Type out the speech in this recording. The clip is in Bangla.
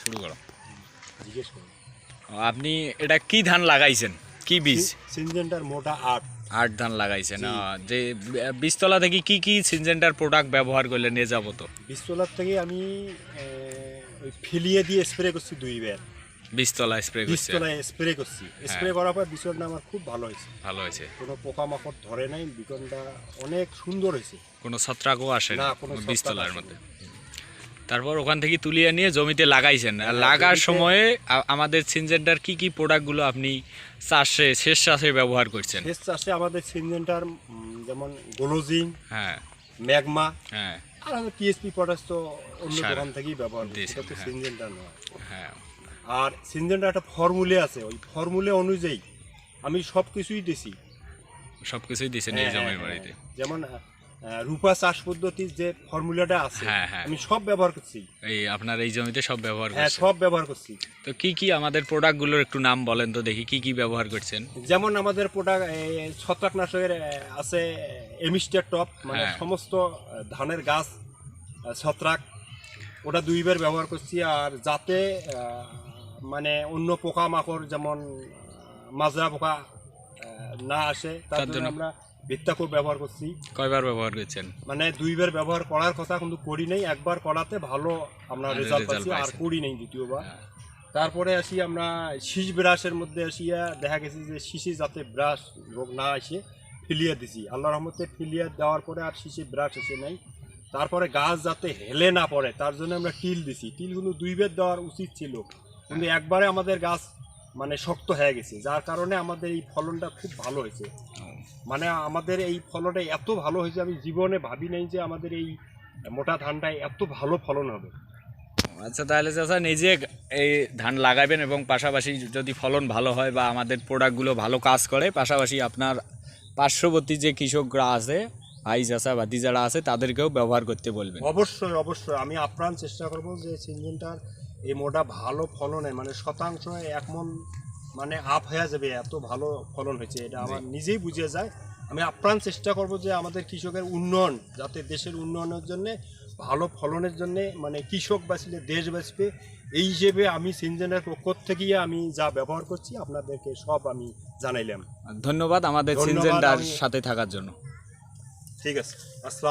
শুরু করো। জিজ্ঞেস করুন। আপনি এটা কি ধান লাগাইছেন, কি বীজ? সিনজেন্টার মোটা 8 ধান লাগাইছেন। জি। যে বীজতলা থেকে কি কি সিনজেন্টার প্রোডাক্ট ব্যবহার করলে নিয়ে যাবো তো? বীজতলার থেকে আমি ওই ফেলিয়ে দিয়ে স্প্রে করছি 2 বার। বীজতলা স্প্রে করছে, বীজতলায় স্প্রে করছি, স্প্রে করার পর বিচনটা আমার খুব ভালো হয়েছে, ভালো হয়েছে। কোনো পোকামাকড় ধরে নাই, বিচনটা অনেক সুন্দর হয়েছে, কোনো ছত্রাকও আসে না না কোনো বীজতলার মধ্যে। তারপর ওখান থেকে তুলিয়ে নিয়ে জমিতে লাগাইছেন। আর লাগার সময়ে আমাদের সিনজেন্টার কি কি প্রোডাক্টগুলো আপনি চাষে শেষ চাষে ব্যবহার করছেন? শেষ চাষে আমাদের সিনজেন্টার যেমন গ্লোজিং, হ্যাঁ ম্যাগমা হ্যাঁ আর আমাদের টিএসপি পটাশ তো অন্য সার দোকান থেকেই ব্যবহার করছি, দিয়েছেন, এটা তো হ্যাঁ। সিনজেন্টার নয়। হ্যাঁ আর সিনজেন্টার একটা ফর্মুলে আছে, ওই ফর্মুলে অনুযায়ী আমি সব কিছুই দিছি। সব কিছুই দিয়েছেন এই জমির বাড়িতে? যেমন রূপা চাষ পদ্ধতির যে ফর্মুলাটা আছে, হ্যাঁ, হ্যাঁ। আমি সব ব্যবহার করছি। এই আপনার এই জমিতে সব ব্যবহার হ্যাঁ, করছেন? সব ব্যবহার করছি। তো কি কি আমাদের প্রোডাক্টগুলোর একটু নাম বলেন তো দেখি, কি কি ব্যবহার করছেন? যেমন আমাদের প্রোডাক্ট ছত্রাকনাশকের আছে এমিস্টার টপ, মানে হ্যাঁ। সমস্ত ধানের গাছ ছত্রাক, ওটা 2 বার ব্যবহার করছি। আর যাতে মানে অন্য পোকামাকড় যেমন মাজরা পোকা না আসে, তার তার জন্য জন্য আমরা ভিত্তাকুর ব্যবহার করছি। কয়বার ব্যবহার করছেন? মানে 2 বার ব্যবহার করার কথা, কিন্তু করি নেই, একবার করাতে ভালো আমরা রেজাল্ট পাচ্ছি, আর পাইছেন। করি নেই দ্বিতীয়বার। হ্যাঁ। তারপরে আসি আমরা শীষ ব্রাশের মধ্যে আসিয়া দেখা গেছে যে শীষে যাতে ব্রাশ রোগ না আসে ফিলিয়া দিছি, আল্লাহর রহমতে ফিলিয়া দেওয়ার পরে আর শীষে ব্রাশ এসে নাই। তারপরে গাছ যাতে হেলে না পড়ে তার জন্য আমরা টিল দিছি। টিল কিন্তু 2 বার দেওয়ার উচিত ছিল, কিন্তু একবারে আমাদের গাছ মানে শক্ত হয়ে গেছে, যার কারণে আমাদের এই ফলনটা খুব ভালো হয়েছে। মানে আমাদের এই ফলনটা এত ভালো হয়েছে, আমি জীবনে ভাবি নাই যে আমাদের এই মোটা ধানটায় এত ভালো ফলন হবে। আচ্ছা, তাহলে চাচা নিজে এই ধান লাগাবেন এবং পাশাপাশি যদি ফলন ভালো হয় বা আমাদের প্রোডাক্টগুলো ভালো কাজ করে, পাশাপাশি আপনার পার্শ্ববর্তী যে কৃষকরা আছে, ভাই চাচা ভাতি যারা আছে, তাদেরকেও ব্যবহার করতে বলবেন। অবশ্যই অবশ্যই আমি আপ্রাণ চেষ্টা করব যে সিনজেন্টার এই মোটা ভালো ফলনে মানে শতাংশ 1 মণ মানে আপ হয়ে যাবে, এত ভালো ফলন হয়েছে, এটা আমার নিজেই বুঝে যায়। আমি আপ্রাণ চেষ্টা করব যে আমাদের কৃষকের উন্নয়ন, যাতে দেশের উন্নয়নের জন্যে ভালো ফলনের জন্যে মানে কৃষক বাঁচলে দেশ বাঁচবে, এই হিসেবে আমি সিনজেন্টার পক্ষ থেকে আমি যা ব্যবহার করছি আপনাদেরকে সব আমি জানাইলাম। ধন্যবাদ আমাদের ধন্যবাদ, সিনজেন্টার আমি- সাথে থাকার জন্য। ঠিক আছে, আসসালাম।